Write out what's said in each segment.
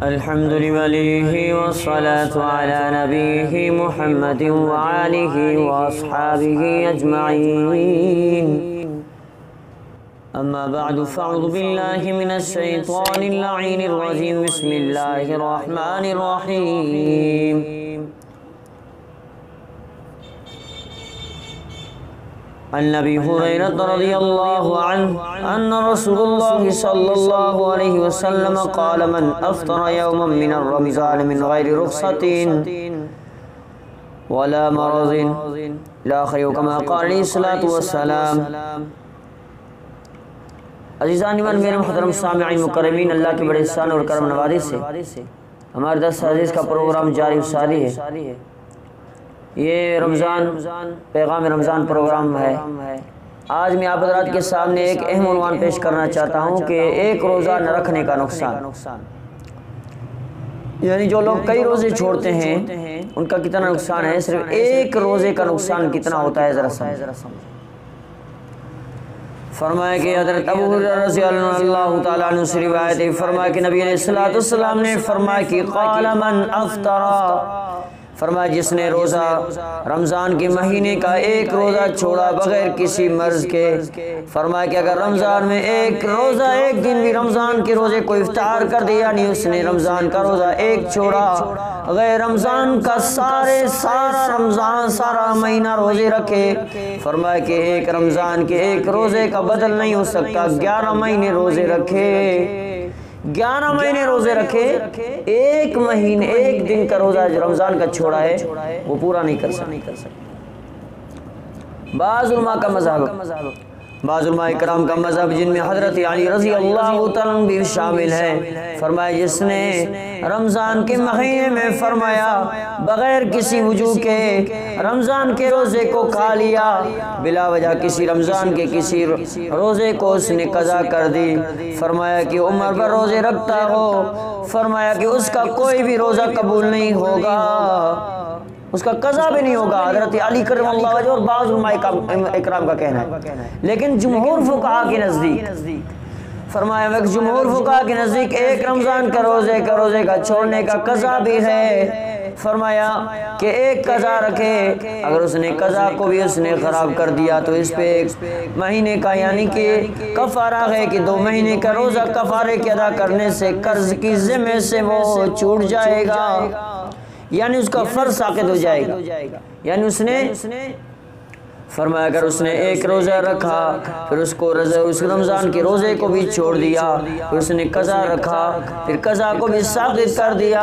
الحمد لله والصلاة على نبيه محمد وآله وأصحابه أجمعين. أما بعد فأعوذ بالله من الشيطان اللعين الرجيم. بسم الله الرحمن الرحيم. عن أبي هريرة رضي الله عنه أن رسول الله صلى الله عليه وسلم قال: من أفطر يوما من الرمضان من غير رخصة ولا مرض لا خير كما قال عليه الصلاة والسلام. عزیزان ایمان، میرے محترم سامعین مکرمین، اللہ کے بڑے احسان اور کرم نوازی سے ہمارے 10 عزیز کا پروگرام جاری و ساری ہے. یہ رمضان پیغام رمضان پروگرام ہے. آج میں آپ حضرات کے سامنے ایک اہم عنوان پیش کرنا چاہتا ہوں کہ ایک روزہ نہ رکھنے کا نقصان. یعنی جو لوگ کئی روزے چھوڑتے ہیں ان کا کتنا نقصان ہے، صرف ایک روزے کا نقصان کتنا ہوتا ہے ذرا سمجھ. فرمایا کہ حضرت ابو ہریرہ رضی اللہ تعالیٰ عنہ سے روایت ہے، فرمایا کہ نبی علیہ السلام نے فرمایا کہ قال من افطر، فرمایا جس نے روزہ رمضان کے مہینے کا ایک روزہ چھوڑا بغیر کسی مرض کے. فرمایا کہ اگر رمضان میں ایک روزہ ایک دن بھی رمضان کے روزے کو افطار کر دیا، یعنی اس نے رمضان کا روزہ ایک چھوڑا، غیر رمضان کا سارا مہینہ روزے رکھے. فرمایا کہ ایک رمضان کے ایک روزے کا بدل نہیں ہو سکتا. 11 مہینے روزے رکھے، 11 مہینے روزے رکھے، ایک مہینے ایک دن کا روزہ رمضان کا چھوڑا ہے وہ پورا نہیں کر سکتا. بعض علماء کا مذہب، بعض علماء کرام کا مذہب جن میں حضرت علی رضی اللہ تعالیٰ عنہ بھی شامل ہے، فرمایا جس نے رمضان کے مہینے میں فرمایا بغیر کسی وجہ کے رمضان کے روزے کو کھا لیا، بلا وجہ کسی رمضان کے کسی روزے کو اس نے قضا کر دی. فرمایا کہ عمر پر روزے رکھتا ہو، فرمایا کہ اس کا کوئی بھی روزہ قبول نہیں ہوگا، اس کا قضا بھی نہیں ہوگا. حضرت علی کرم اللہ وجہ اور بعض علماء اکرام کا کہنا ہے. لیکن جمہور فقہاء کے نزدیک، فرمایا جمہور فقہاء کے نزدیک ایک رمضان کا روزے کا چھوڑنے کا قضا بھی ہے. فرمایا کہ ایک قضا رکھے، اگر اس نے قضا کو بھی اس نے خراب کر دیا تو اس پہ ایک مہینے کا یعنی کہ کفارہ ہے کہ 2 مہینے کا روزہ کفارے کے ادا کرنے سے قرض کی ذمہ سے وہ چھوٹ جائے گا، یعنی اس کا فرض ساقط ہو جائے گا. یعنی اس نے فرمایا اگر اس نے ایک روزہ رکھا پھر اس رمضان کے روزے کو بھی چھوڑ دیا، پھر اس نے قضا رکھا پھر قضا کو بھی ساقط کر دیا،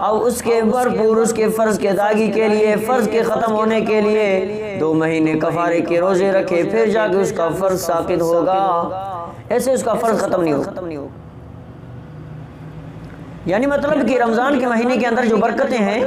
اور اس کے بھرپور اس کے فرض کے ادائیگی کے لیے، فرض کے ختم ہونے کے لیے 2 مہینے کفارے کے روزے رکھے، پھر جا کے اس کا فرض ساقط ہوگا. ایسے اس کا فرض ختم نہیں ہوگا. یعنی مطلب کہ رمضان کے مہینے کے اندر جو برکتیں ہیں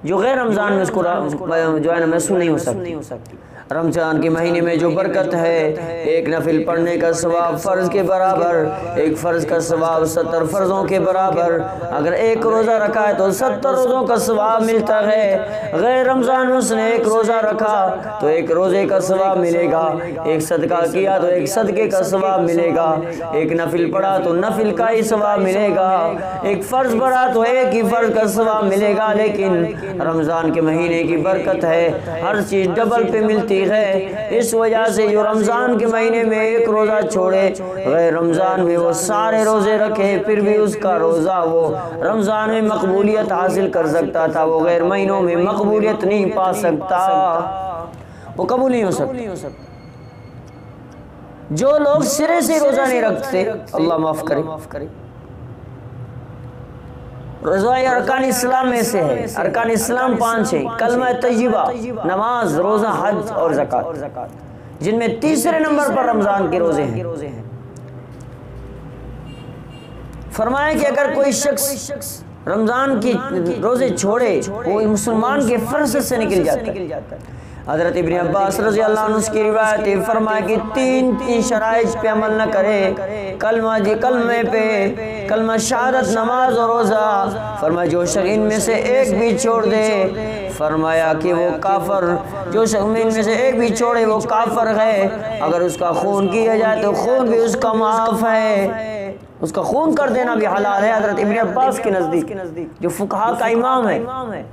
جو غیر رمضان میں اس کو جو ہے نا محسوس نہیں ہو سکتی. رمضان کے مہینے میں جو برکت ہے، ایک نفل پڑھنے کا ثواب فرض کے برابر، ایک فرض کا ثواب 70 فرضوں کے برابر. اگر ایک روزہ رکھا ہے تو 70 روزوں کا ثواب ملتا ہے. غیر رمضان میں اس نے ایک روزہ رکھا تو ایک روزے کا ثواب ملے گا، ایک صدقہ کیا تو ایک صدقے کا ثواب ملے گا، ایک نفل پڑھا تو نفل کا ہی ثواب ملے گا، ایک فرض پڑھا تو ایک ہی فرض کا ثواب ملے گا. لیکن رمضان کے مہینے کی برکت ہے، ہر چیز ڈبل پہ ملتی ہے. اس وجہ سے جو رمضان کے مہینے میں ایک روزہ چھوڑے، غیر رمضان میں وہ سارے روزے رکھے، پھر بھی اس کا روزہ وہ رمضان میں مقبولیت حاصل کر سکتا تھا، وہ غیر مہینوں میں مقبولیت نہیں پا سکتا، وہ قبول نہیں ہو سکتا. جو لوگ سرے سے روزہ نہیں رکھتے، اللہ معاف کرے، روزہ ارکان اسلام میں سے ہے. ارکان اسلام 5 ہیں: کلمہ طیبہ، نماز، روزہ، حج اور زکوٰۃ، جن میں تیسرے نمبر پر رمضان کے روزے ہیں. فرمایا کہ اگر کوئی شخص رمضان کی روزے چھوڑے وہ مسلمان کے فرض سے نکل جاتا ہے. حضرت ابن عباس رضی اللہ عنہ کی روایت ہے، فرمایا کہ 3 شرائط پہ عمل نہ کرے، کلمے پہ، کلمہ شہادت، نماز اور روزہ. فرمایا جو شخص ان میں سے ایک بھی چھوڑ دے، فرمایا کہ وہ کافر، جو شخص ان میں سے ایک بھی چھوڑے وہ کافر ہے. اگر اس کا خون کیا جائے تو خون بھی اس کا معاف ہے، اس کا خون کر دینا بھی حلال ہے حضرت ابن عباس کے نزدیک، جو فقہاء کا امام ہے۔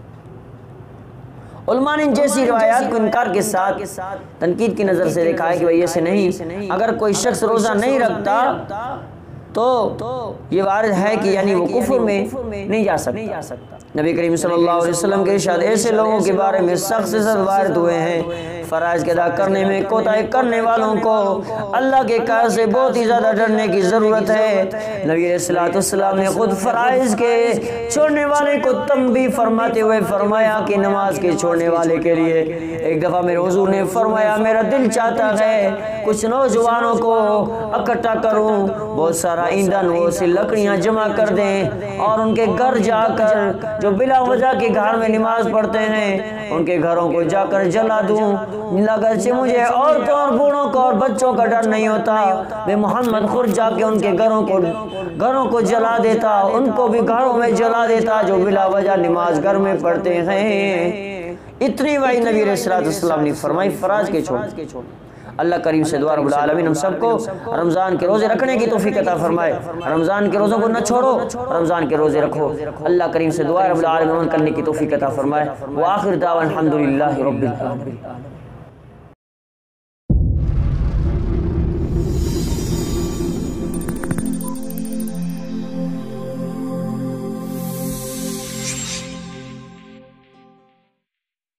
علماء نے جیسی روایات کو انکار کے ساتھ تنقید کی نظر سے دیکھا ہے کہ بھئی ایسے نہیں، اگر کوئی شخص روزہ نہیں رکھتا تو یہ وارد ہے کہ یعنی وہ کفر میں نہیں جا سکتا۔ نبی کریم صلی اللہ علیہ وسلم کے ارشاد ایسے لوگوں کے بارے میں سخت سے سخت وارد ہوئے ہیں، فرائض کے ادا کرنے میں کوتاہی کرنے والوں کو اللہ کے قہر سے بہت ہی زیادہ ڈرنے کی ضرورت ہے۔ نبی علیہ الصلوۃ والسلام نے خود فرائض کے چھوڑنے والے کو تنبیہ فرماتے ہوئے فرمایا کہ نماز کے چھوڑنے والے کے لیے ایک دفعہ میرے حضور نے فرمایا میرا دل چاہتا ہے کچھ نوجوانوں کو اکٹھا کروں، بہت سارا ایندھن وہ سی لکڑیاں جمع کر دیں اور ان کے گھر جا کر جو بلا وجہ کے گھر میں نماز پڑھتے ہیں ان کے گھروں کو جا کر جلا دوں، اگرچہ مجھے عورتوں اور بوڑھوں کو اور بچوں کا ڈر نہیں ہوتا، میں محمد خود جا کے ان کے گھروں کو جلا دیتا، ان کو بھی گھروں میں جلا دیتا جو بلا وجہ نماز گھر میں پڑھتے ہیں۔ اتنی وحی نبی علیہ الصلوۃ والسلام نے فرمائی فرائض کے چھوڑ۔ اللہ کریم سے دعا رب العالمین ہم سب کو رمضان کے روزے رکھنے کی توفیق عطا فرمائے، رمضان کے روزوں کو نہ چھوڑو، رمضان کے روزے رکھو۔ اللہ کریم سے دعا رب العالمین کرنے کی توفیق عطا فرمائے۔ وآخر دعوانا الحمدللہ رب العالمین۔